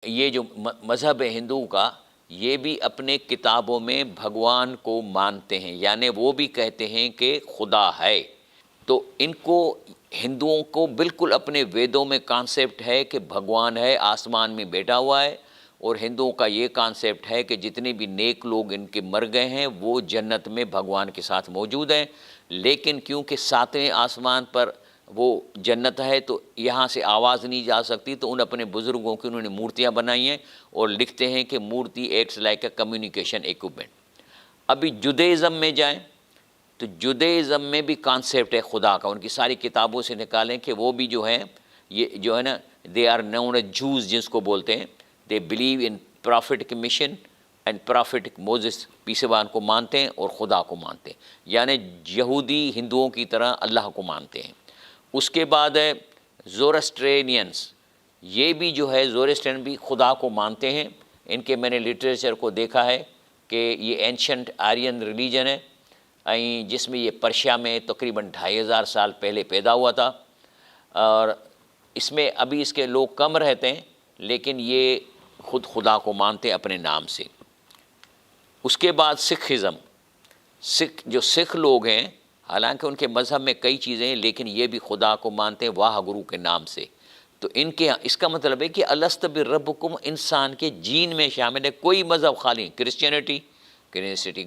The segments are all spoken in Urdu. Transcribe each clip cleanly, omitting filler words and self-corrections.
یہ جو مذہب ہے ہندو کا، یہ بھی اپنے کتابوں میں بھگوان کو مانتے ہیں، یعنی وہ بھی کہتے ہیں کہ خدا ہے۔ تو ان کو ہندوؤں کو بالکل اپنے ویدوں میں کانسیپٹ ہے کہ بھگوان ہے، آسمان میں بیٹھا ہوا ہے، اور ہندوؤں کا یہ کانسیپٹ ہے کہ جتنے بھی نیک لوگ ان کے مر گئے ہیں وہ جنت میں بھگوان کے ساتھ موجود ہیں۔ لیکن کیونکہ ساتویں آسمان پر وہ جنت ہے تو یہاں سے آواز نہیں جا سکتی، تو ان اپنے بزرگوں کی انہوں نے مورتیاں بنائی ہیں اور لکھتے ہیں کہ مورتی acts like a communication equipment. ابھی جودھائزم میں جائیں تو جودھائزم میں بھی کانسیپٹ ہے خدا کا، ان کی ساری کتابوں سے نکالیں کہ وہ بھی جو ہیں، یہ جو ہے نا، دے آر نون اے جوز جس کو بولتے ہیں، they believe in prophetic mission and prophetic Moses, پیسوان کو مانتے ہیں اور خدا کو مانتے ہیں، یعنی یہودی ہندوؤں کی طرح اللہ کو مانتے ہیں۔ اس کے بعد ہے زورسٹرینینس، یہ بھی جو ہے زورسٹرین بھی خدا کو مانتے ہیں۔ ان کے میں نے لٹریچر کو دیکھا ہے کہ یہ اینشنٹ آرین ریلیجن ہے، جس میں یہ پرشیا میں تقریباً 2500 سال پہلے پیدا ہوا تھا، اور اس میں ابھی اس کے لوگ کم رہتے ہیں، لیکن یہ خود خدا کو مانتے ہیں اپنے نام سے۔ اس کے بعد سکھزم، سکھ لوگ ہیں، حالانکہ ان کے مذہب میں کئی چیزیں ہیں لیکن یہ بھی خدا کو مانتے ہیں واہ گرو کے نام سے۔ تو ان کے اس کا مطلب ہے کہ الست بربکم انسان کے جین میں شامل ہے، کوئی مذہب خالی۔ کرسچینٹی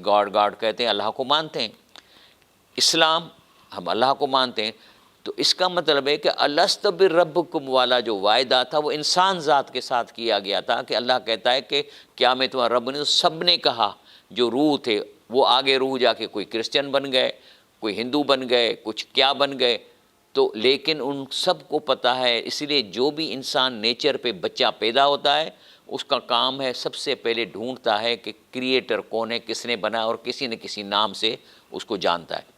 گاڈ کہتے ہیں، اللہ کو مانتے ہیں۔ اسلام ہم اللہ کو مانتے ہیں۔ تو اس کا مطلب ہے کہ الست بربکم والا جو وعدہ تھا وہ انسان ذات کے ساتھ کیا گیا تھا، کہ اللہ کہتا ہے کہ کیا میں تمہارا رب نہیں؟ سب نے کہا، جو روح تھے وہ آگے روح جا کے کوئی کرسچن بن گئے، کوئی ہندو بن گئے، کچھ کیا بن گئے، تو لیکن ان سب کو پتہ ہے۔ اس لیے جو بھی انسان نیچر پہ بچہ پیدا ہوتا ہے، اس کا کام ہے سب سے پہلے ڈھونڈتا ہے کہ کریٹر کون ہے، کس نے بنا، اور کسی نہ کسی نام سے اس کو جانتا ہے۔